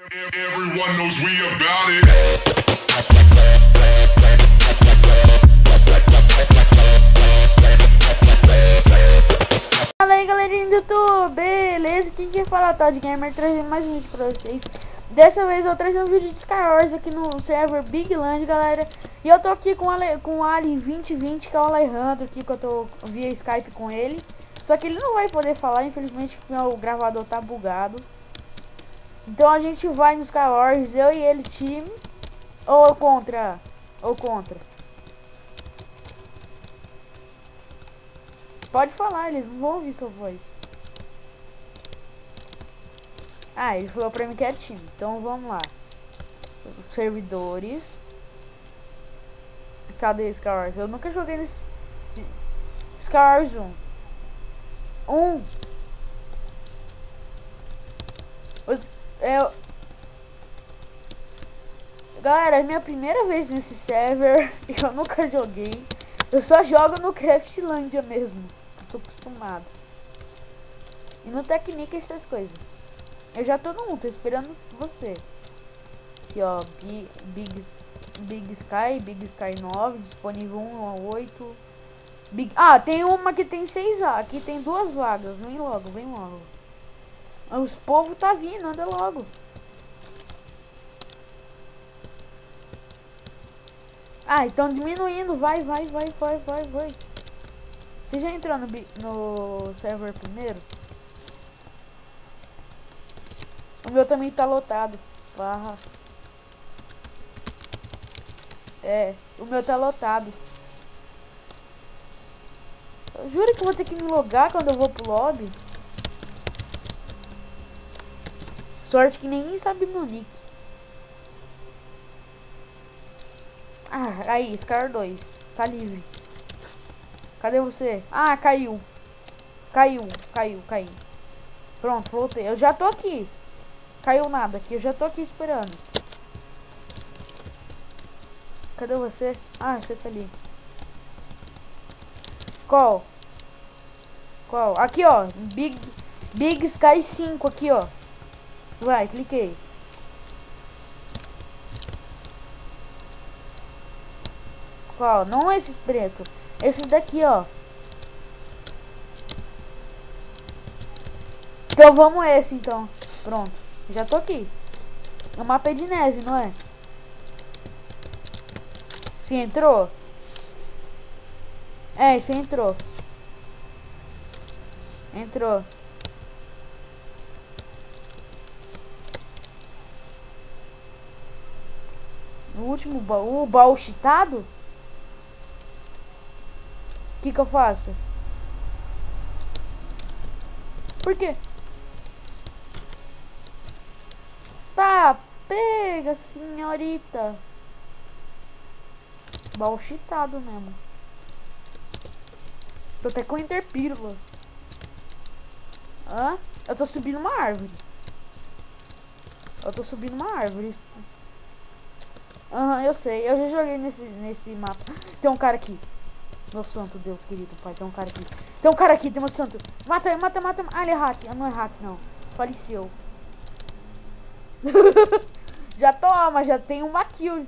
Everyone knows we about it. Fala aí, galerinha do YouTube, beleza? Quem quer falar? Todd Gamer trazendo mais um vídeo pra vocês. Dessa vez eu trazer um vídeo de Sky Wars aqui no server Big Land, galera. E eu tô aqui com o Ali 2020, que é o Alejandro aqui, que eu tô via Skype com ele. Só que ele não vai poder falar, infelizmente, porque meu gravador tá bugado. Então a gente vai no Sky Wars, eu e ele, time. Ou contra. Pode falar, eles não vão ouvir sua voz. Ah, ele falou pra mim que é time. Então vamos lá. Servidores. Cadê Sky Wars? Eu nunca joguei nesse Sky Wars 1. Galera, é minha primeira vez nesse server. Eu nunca joguei. Eu só jogo no Craftlandia mesmo. Eu sou acostumado. E no Technic essas coisas. Eu já tô no 1, tô esperando você. Aqui ó, Big Sky 9, disponível 1 a 8. Tem uma que tem 6A, aqui tem 2 vagas. Vem logo, vem logo. Os povos tá vindo, anda logo. Estão diminuindo, vai. Você já entrou no server primeiro? O meu também tá lotado. O meu tá lotado. Eu juro que eu vou ter que me logar quando eu vou pro lobby. Sorte que ninguém sabe meu nick. Aí, Scar 2. Tá livre. Cadê você? Caiu. Caiu. Pronto, voltei. Eu já tô aqui. Caiu nada aqui. Eu já tô aqui esperando. Cadê você? Você tá ali. Qual? Aqui, ó. Big Sky 5 aqui, ó. Vai, cliquei. Qual? Não esses preto. Esses daqui, ó. Então vamos esse, então. Pronto. Já tô aqui. O mapa é de neve, não é? Você entrou? Você entrou. Entrou. No último baú, o baú cheatado? O que eu faço? Por quê? Tá, pega, senhorita. Baú cheatado mesmo. Tô até com interpílula. Eu tô subindo uma árvore. Eu sei. Eu já joguei nesse mapa. Tem um cara aqui. Meu santo Deus, querido pai. Tem um cara aqui. Tem meu santo. Mata. Ele é hack. Não é hack, não. Faleceu. Já toma. Já tem uma kill.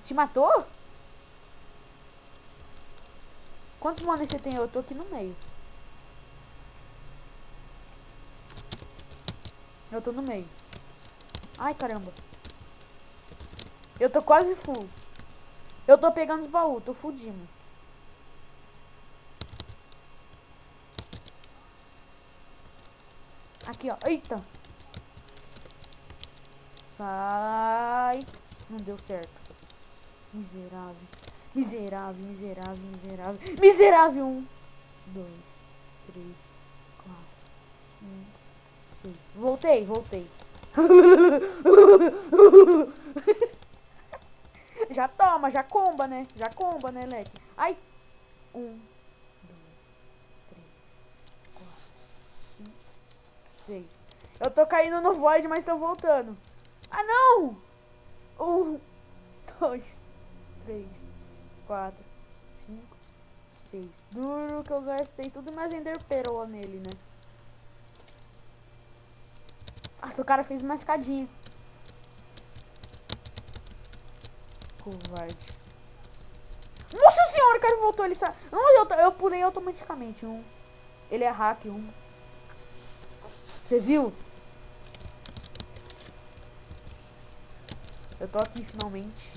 Te matou? Quantos manos você tem? Eu tô aqui no meio. Eu tô no meio. Ai, caramba. Eu tô quase full. Eu tô pegando os baús, tô fudindo. Aqui, ó. Eita. Sai. Não deu certo. Miserável. 1, 2, 3, 4, 5, 6. Voltei. Já toma, já comba, né? Leque. 1, 2, 3, 4, 5, 6. Eu tô caindo no void, mas tô voltando. Não! 1, 2, 3, 4, 5, 26. Duro que eu gastei tudo mais Ender Pearl nele, né? Nossa, o cara fez uma escadinha. Covarde. Nossa senhora, o cara voltou, ele saiu. Eu pulei automaticamente. Ele é hack, Você viu? Eu tô aqui finalmente.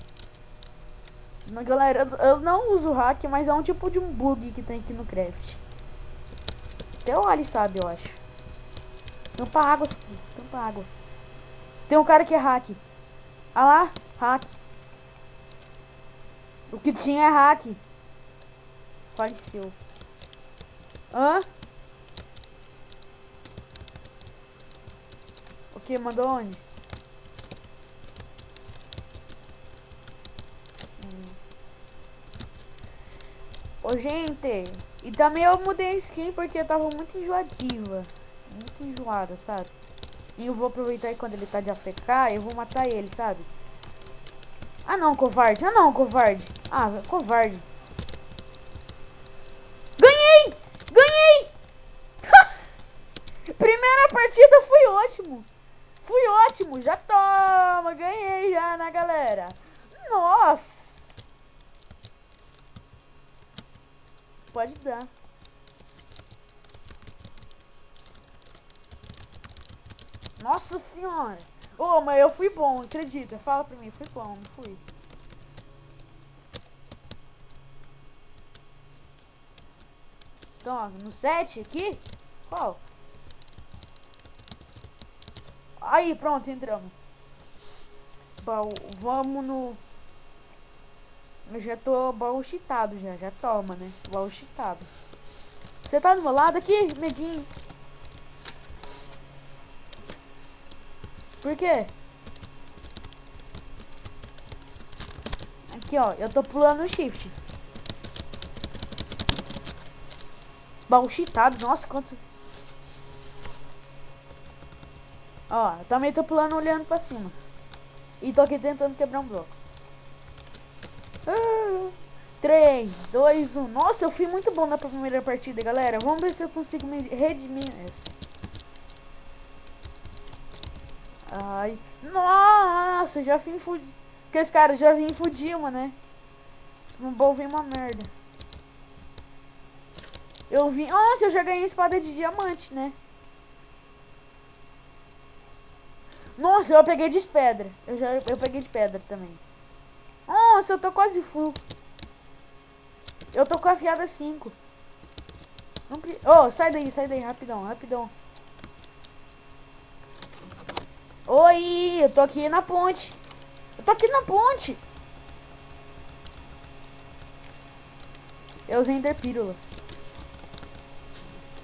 Galera, eu não uso hack, mas é um tipo de um bug que tem aqui no craft. Até o Ali sabe, eu acho. Tampa água, tampa água. Tem um cara que é hack. Ah lá, hack. O que tinha é hack. Faleceu. Hã? O que? Mandou onde? Ô, gente. E também eu mudei a skin porque eu tava muito enjoativa. Muito enjoada, sabe? E eu vou aproveitar e quando ele tá de AFK, eu vou matar ele, sabe? Ah não, covarde. Ah não, covarde. Ah, covarde. Ganhei! Ganhei! Primeira partida fui ótimo. Fui ótimo. Já toma. Ganhei já, né, galera? Nossa. Pode dar. Nossa senhora. Ô, mas eu fui bom, acredita. Fala pra mim, fui bom, não fui. Então, ó, no 7 aqui. Qual? Aí, pronto, entramos. Baú, vamos no... Eu já tô baú cheatado já. Já toma, né? Baú cheatado. Você tá do meu lado aqui, neguinho? Por quê? Aqui, ó. Eu tô pulando no shift. Baú cheatado. Nossa, quanto... Ó, eu também tô pulando olhando pra cima. E tô aqui tentando quebrar um bloco. 3, 2, 1. Nossa, eu fui muito bom na primeira partida, galera. Vamos ver se eu consigo me redimir nessa. Ai. Nossa, já vim fudir. Porque esse cara já vim fudir, mano, né? Não vou vir uma merda. Eu vim... Nossa, eu já ganhei espada de diamante, né? Nossa, eu peguei de pedra. Eu peguei de pedra também. Nossa, eu tô quase full. Eu tô com a afiada 5. Oh, sai daí, rapidão, rapidão. Oi, eu tô aqui na ponte. Eu tô aqui na ponte. Eu usei Ender Pílula.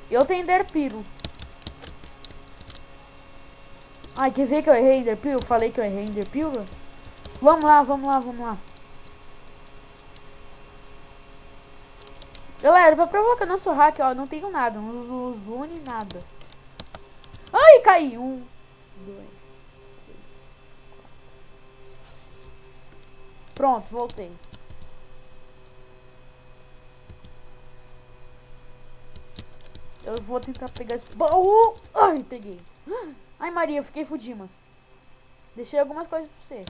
Eu tenho Ender Pílula. Ai, quer ver que eu errei Ender Pílula? Falei que eu errei Ender Pílula. Vamos lá, vamos lá, vamos lá. Galera, pra provar que eu não sou hack, ó, não tenho nada. Não uso Rune, nada. Ai, caí. 1, 2, 3, 4, 5, 6. Pronto, voltei. Eu vou tentar pegar esse baú. Ai, peguei. Ai, Maria, eu fiquei fudida. Deixei algumas coisas pra você.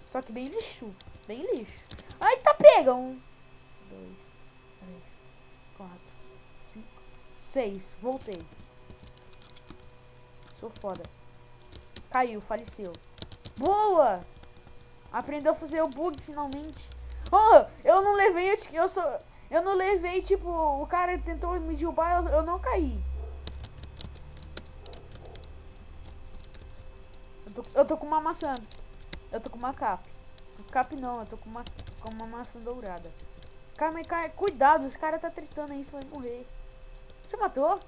Só que bem lixo. Bem lixo. Ai, tá pega. 1, 2, 3, 4, 5, 6. Voltei. Sou foda. Caiu, faleceu. Boa! Aprendeu a fazer o bug finalmente. Oh, eu não levei. Eu não levei, tipo, o cara tentou me derrubar, eu não caí. Eu tô com uma maçã. Eu tô com uma cap. Cap não, eu tô com uma maçã dourada. Cara, cuidado, esse cara tá tretando aí, você vai morrer. Você matou?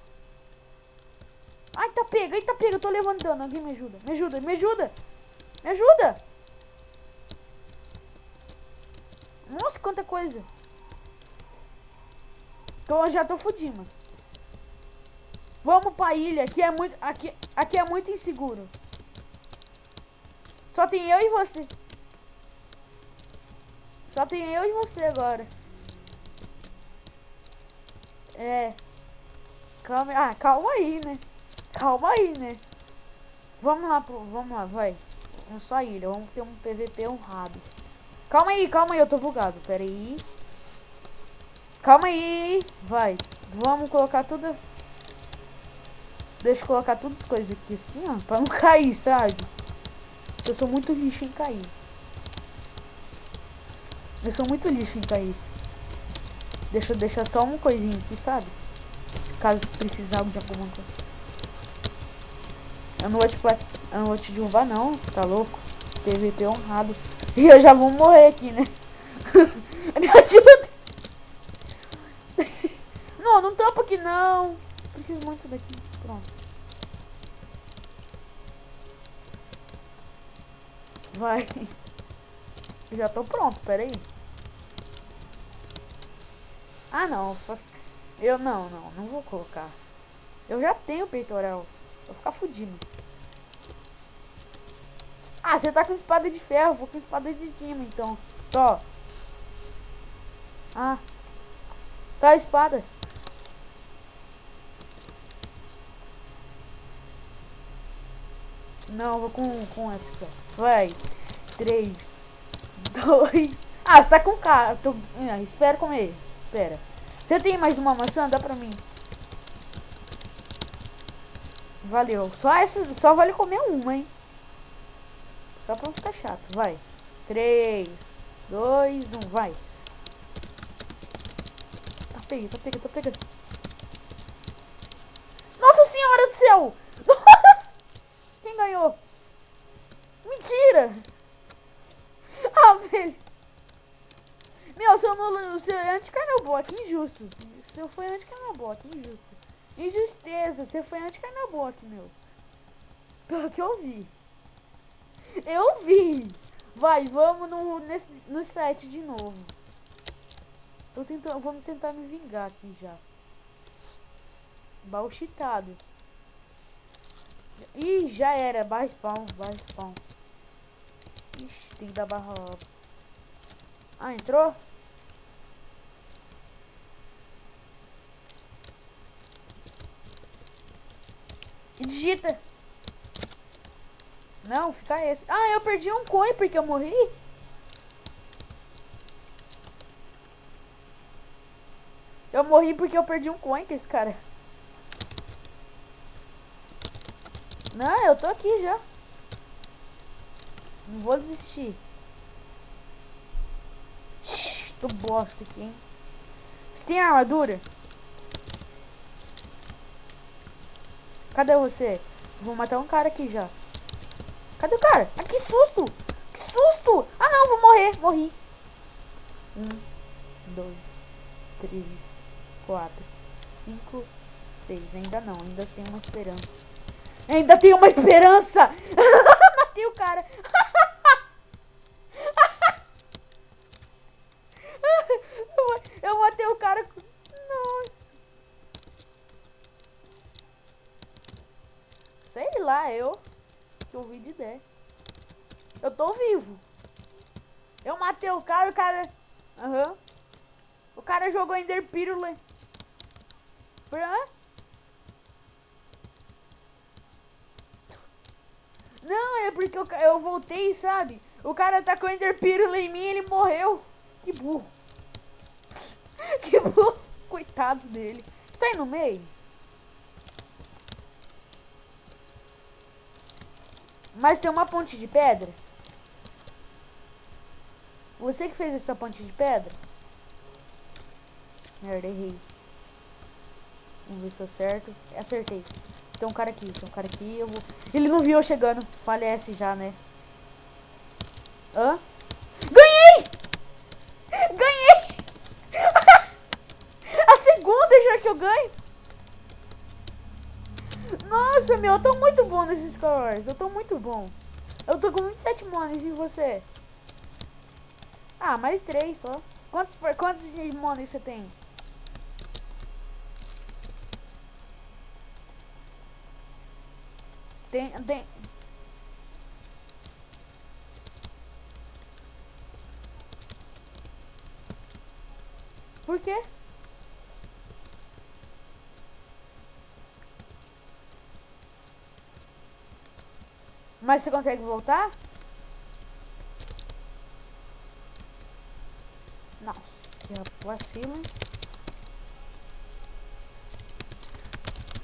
Ai, tá pega, eu tô levantando. Alguém me ajuda, me ajuda, me ajuda. Me ajuda. Nossa, quanta coisa. Então eu já tô fudindo. Vamos pra ilha, aqui é muito inseguro. Só tem eu e você. Só tem eu e você agora. É. Calma, calma aí, né? Calma aí, né? Vamos lá, vai. É só ilha, vamos ter um PVP honrado. Calma aí, eu tô bugado. Pera aí. Calma aí, vai. Vamos colocar tudo. Deixa eu colocar todas as coisas aqui assim, ó, pra não cair, sabe? Eu sou muito lixo em cair. Eu sou muito lixo em cair. Deixa eu deixar só uma coisinha aqui, sabe? Se caso precisar de alguma coisa. Eu não vou te derrubar não, tá louco? PVP honrado. E eu já vou morrer aqui, né? Me ajuda! Não, não tampa aqui não. Preciso muito daqui. Pronto. Vai. Eu já tô pronto, pera aí. Ah, não. Eu não vou colocar. Eu já tenho peitoral. Vou ficar fudido. Ah, você tá com espada de ferro. Vou com espada de time, então. Tó. Ah. Tá a espada. Não, eu vou com essa aqui, ó. Vai. 3, 2. Ah, você tá com cara. Espera comer. Espera. Você tem mais uma maçã? Dá pra mim. Valeu. Só vale comer uma, hein? Só pra não ficar chato. Vai. 3, 2, 1. Vai. Tá pegando. Nossa senhora do céu! Nossa! Quem ganhou? Mentira! Ah, velho. Meu, se eu anti-Carnaboc, injusto. Se eu fui anti-Carnaboc, injusto. Injusteza, você foi anti-Carnaboc, meu. Pelo que eu vi. Eu vi. Vai, vamos no site de novo. Vamos tentar me vingar aqui já. Baú cheatado. Ih, já era. Barra spawn. Ixi, tem que dar barra logo. Ah, entrou? E digita. Não, fica esse. Ah, eu perdi um coin porque eu morri? Eu morri porque eu perdi um coin com esse cara. Não, eu tô aqui já. Não vou desistir. Tô bosta aqui, hein. Você tem armadura? Cadê você? Vou matar um cara aqui já. Cadê o cara? Ah, que susto! Que susto! Ah, não, vou morrer. Morri. 1, 2, 3, 4, 5, 6. Ainda não, ainda tem uma esperança. Ainda tem uma esperança! Matei o cara. Eu matei o cara. Nossa. Sei lá, que eu vi de ideia. Eu tô vivo. Eu matei o cara. Aham. O cara jogou Ender Pílula. Não, é porque eu voltei, sabe? O cara tacou Ender Pílula em mim e ele morreu. Que burro. Que burro. Coitado dele. Você tá aí no meio? Mas tem uma ponte de pedra? Você que fez essa ponte de pedra? Merda, errei. Vamos ver se eu acerto. Acertei. Tem um cara aqui, eu vou... Ele não viu eu chegando. Falece já, né? Hã? Ganhei! Ganhei! A segunda já que eu ganho. Nossa, meu, eu tô muito bom nesses scores. Eu tô muito bom. Eu tô com 27 mones e você? Ah, mais 3 só. Quantos mones você tem? Tem. Por quê? Mas você consegue voltar? Nossa, que vacilo, hein?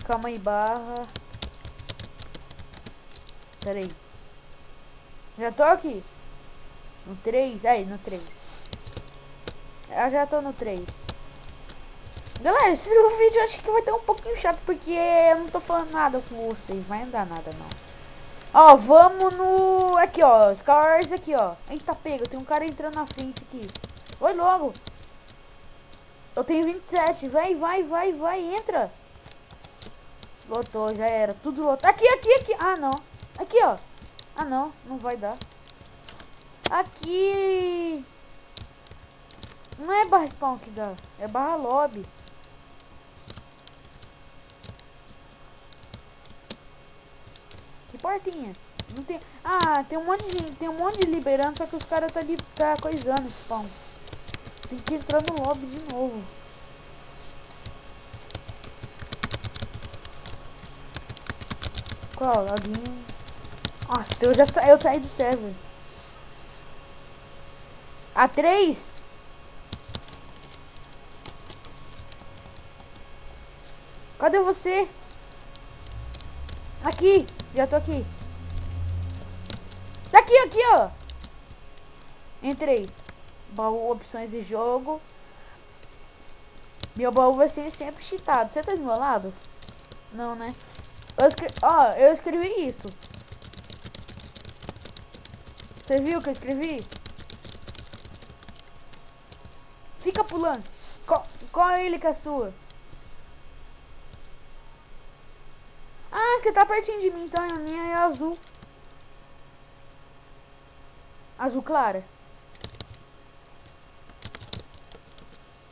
Calma aí, barra. Pera aí. Já tô aqui. No 3. Aí, no 3. Eu já tô no 3. Galera, esse vídeo eu acho que vai dar um pouquinho chato, porque eu não tô falando nada com vocês. Vai andar nada, não. Ó, vamos no... Aqui, ó. Scars aqui, ó. Eita, pega. Tem um cara entrando na frente aqui. Vai logo. Eu tenho 27. Vai, entra. Lotou, já era. Tudo lotado. Aqui. Ah, não. Aqui, ó. Ah, não vai dar. Aqui. Não é barra spawn que dá. É barra lobby. Que portinha? Não tem... Ah, tem um monte de gente. Tem um monte de liberando. Só que os caras tá coisando spawn. Tem que entrar no lobby de novo. Qual? Login. Nossa, eu saí do server. A3? Cadê você? Aqui, já tô aqui. Aqui, ó. Entrei. Baú, opções de jogo. Meu baú vai ser sempre cheatado. Você tá do meu lado? Não, né? Eu escrevi isso. Você viu o que eu escrevi? Fica pulando. Qual é ele que é sua? Ah, você tá pertinho de mim, então a minha é azul. Azul clara.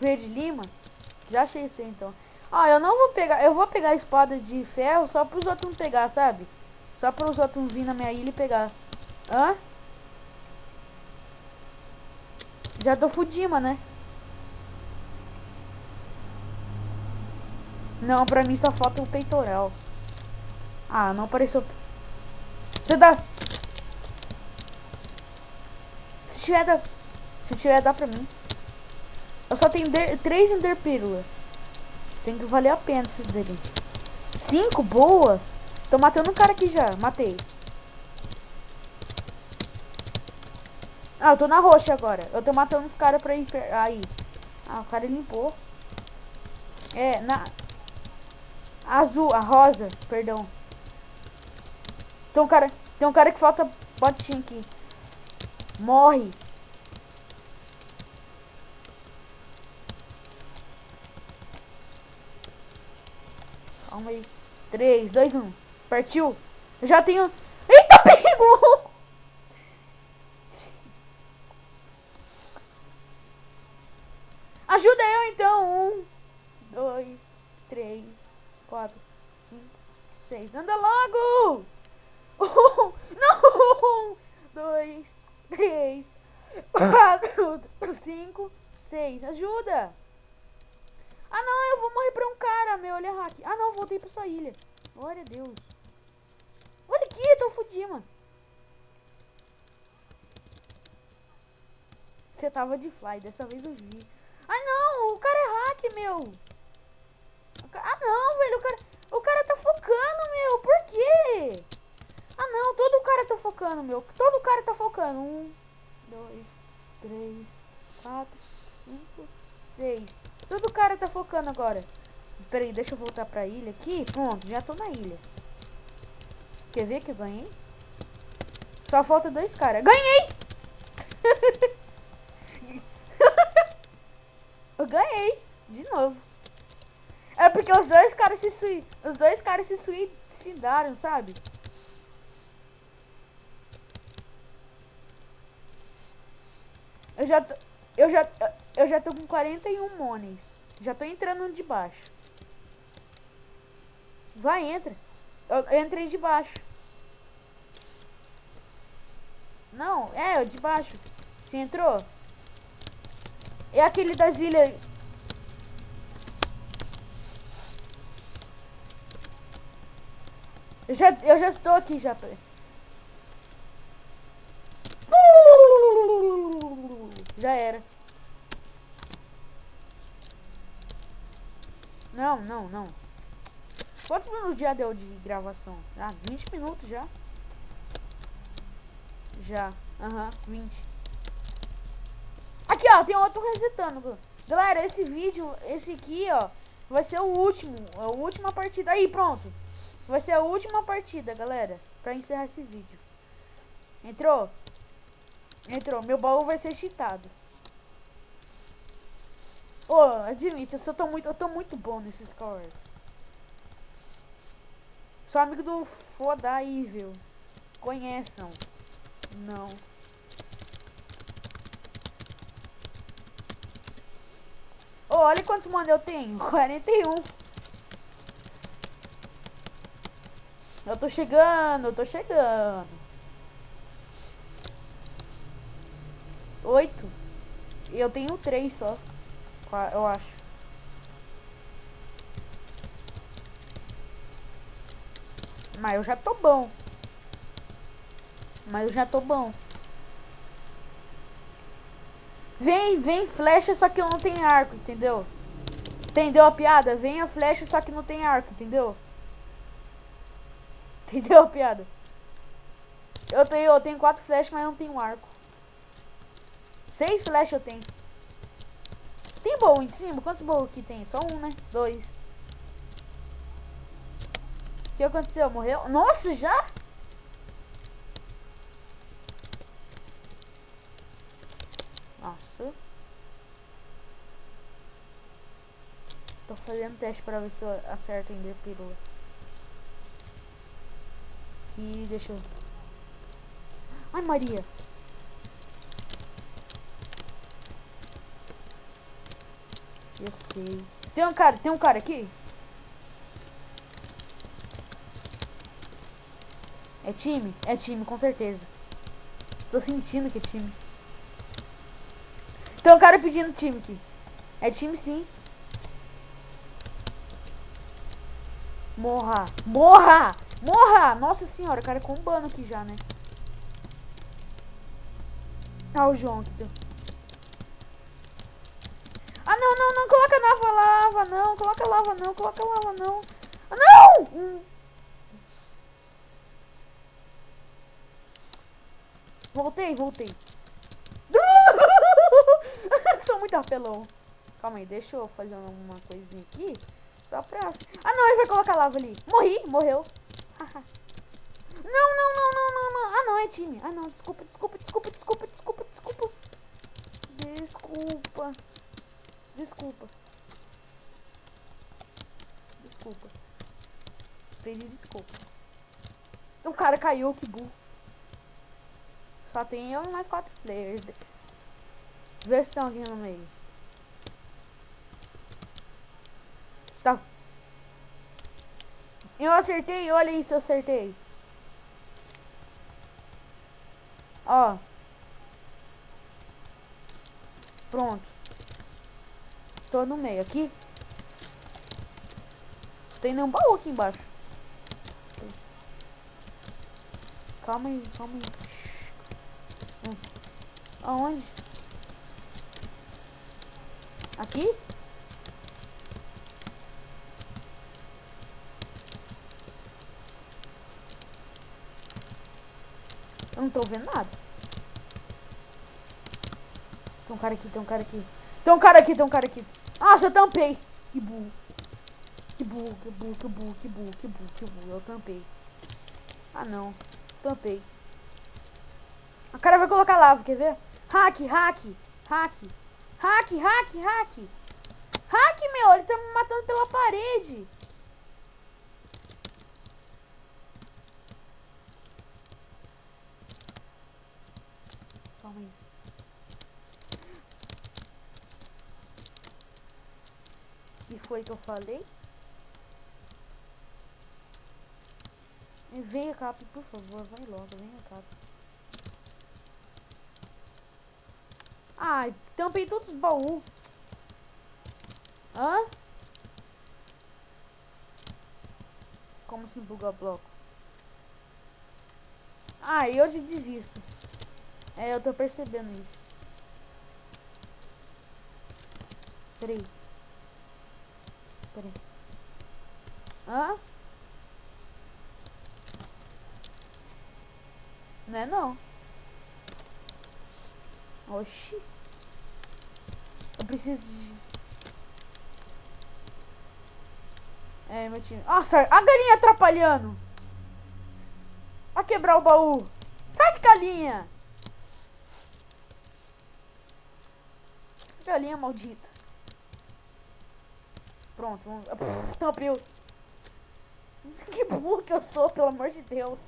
Verde lima? Já achei isso aí, então. Ó, eu não vou pegar... Eu vou pegar a espada de ferro só pros outros não pegar, sabe? Só para os outros vir na minha ilha e pegar. Hã? Já tô fudima, né? Não, pra mim só falta o peitoral. Ah, não apareceu. Você dá... Se tiver, dá pra mim. Eu só tenho 3 enderpílula. Tem que valer a pena esses dele. 5? Boa. Tô matando um cara aqui já. Matei. Ah, eu tô na roxa agora. Eu tô matando os caras pra ir... Aí. Ah, o cara limpou. É, na... Azul, a rosa. Perdão. Tem um cara que falta botinha aqui. Morre. Calma aí. 3, 2, 1. Partiu. Eu já tenho... Eita, pegou! Ajuda eu então. 1, 2, 3, 4, 5, 6. Anda logo! 1, 2, 3, 4, 5, 6. Ajuda! Ah não, eu vou morrer pra um cara, meu, olha hack. Ah não, voltei pra sua ilha. Glória a Deus. Olha aqui, eu tô fudido, mano. Você tava de fly, dessa vez eu vi. Ah não, o cara é hack, meu. Ah não, velho, o cara tá focando, meu. Por quê? Ah não, todo cara tá focando, meu. Todo cara tá focando. 1, 2, 3, 4, 5, 6. Todo cara tá focando agora. Pera aí, deixa eu voltar pra ilha aqui. Pronto, já tô na ilha. Quer ver que eu ganhei? Só falta 2 caras. Ganhei! Eu ganhei. De novo. É porque os dois caras se suicidaram, sabe? Eu já tô com 41 monies. Já tô entrando de baixo. Vai, entra. Eu entrei de baixo. Não, é, de baixo. Você entrou? É aquele das ilhas. Eu já estou aqui, já. Já era. Não, não, não. Quantos minutos já deu de gravação? Ah, 20 minutos já. Já. Aham, 20. Aqui, ó, tem outro resetando. Galera, esse vídeo, esse aqui, ó, vai ser o último. A última partida. Aí, pronto. Vai ser a última partida, galera. Pra encerrar esse vídeo. Entrou? Entrou. Meu baú vai ser cheatado. Ô, admite, eu tô muito bom nesses cores. Sou amigo do Foda Evil. Conheçam. Não. Ô, olha quantos manos eu tenho. 41. Eu tô chegando, eu tô chegando. 8. E eu tenho 3 só. Eu acho. Mas eu já tô bom. Mas eu já tô bom. Vem flecha, só que eu não tenho arco, entendeu? Entendeu a piada? Vem a flecha, só que não tem arco, entendeu? Entendeu a piada? Eu tenho 4 flechas, mas não tenho arco. 6 flechas eu tenho. Tem baú em cima? Quantos baús aqui tem? Só um, né? 2. O que aconteceu? Morreu? Nossa, já? Nossa. Tô fazendo teste pra ver se eu acerto a Ender Perula. Aqui, deixa eu... Ai, Maria. Eu sei. Tem um cara aqui? É time? É time, com certeza. Tô sentindo que é time. Tem um cara pedindo time aqui. É time sim. Morra! Morra! Morra! Nossa senhora, o cara é combando aqui já, né? Ah, o João aqui. Ah, não, não, não. Coloca lava, não. Coloca lava, não. Coloca lava, não. Ah, não! Voltei. Sou muito apelão. Calma aí, deixa eu fazer uma coisinha aqui. Só pra... Ah, não, ele vai colocar lava ali. Morreu. Não. Ah, não, é time. Ah, não, desculpa. Pedi desculpa. O cara caiu, que burro. Só tem eu e mais 4 players. Vê se tem alguém no meio. Tá. Eu acertei, olha isso, eu acertei. Ó. Pronto. Tô no meio aqui. Tem nenhum baú aqui embaixo. Calma aí. Aonde? Aqui? Eu não tô vendo nada. Tem um cara aqui. Nossa, eu tampei. Que burro. Eu tampei. Ah, não. Tampei. A cara vai colocar lava, quer ver? Hack, meu, ele tá me matando pela parede. Calma aí. E foi que eu falei? Venha, Cap, por favor, vai logo, venha, Cap. Ai, tampei todos os baús. Hã? Como assim bugar bloco? Ah, eu já desisto. É, eu tô percebendo isso. Peraí. Peraí. Hã? Não é não. Oxi. Eu preciso de... É, meu time. Nossa, a galinha atrapalhando. Vai quebrar o baú. Sai, galinha. Galinha maldita. Pronto, vamos... Tampeu. Que burro que eu sou, pelo amor de Deus.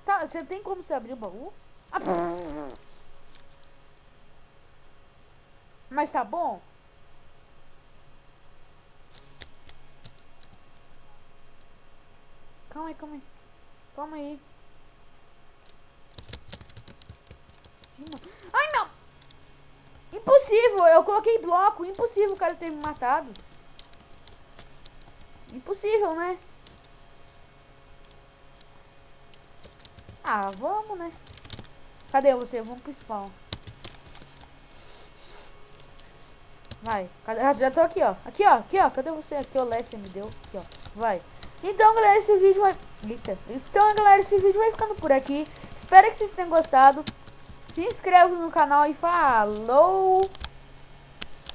Tá, você tem como você abrir o baú? Mas tá bom? Calma aí, calma aí. Calma aí. Cima. Ai, não! Impossível, eu coloquei bloco. Impossível o cara ter me matado. Impossível, né? Ah, vamos, né? Cadê você? Vamos pro spawn. Vai. Cadê? Ah, já tô aqui, ó. Aqui, ó. Aqui, ó. Cadê você? Aqui, o Leste me deu. Aqui, ó. Vai. Então, galera, esse vídeo vai... Eita. Então, galera, esse vídeo vai ficando por aqui. Espero que vocês tenham gostado. Se inscreva no canal e falou.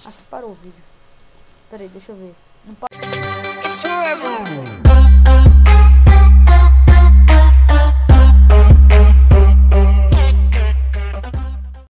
Acho que parou o vídeo. Pera aí, deixa eu ver.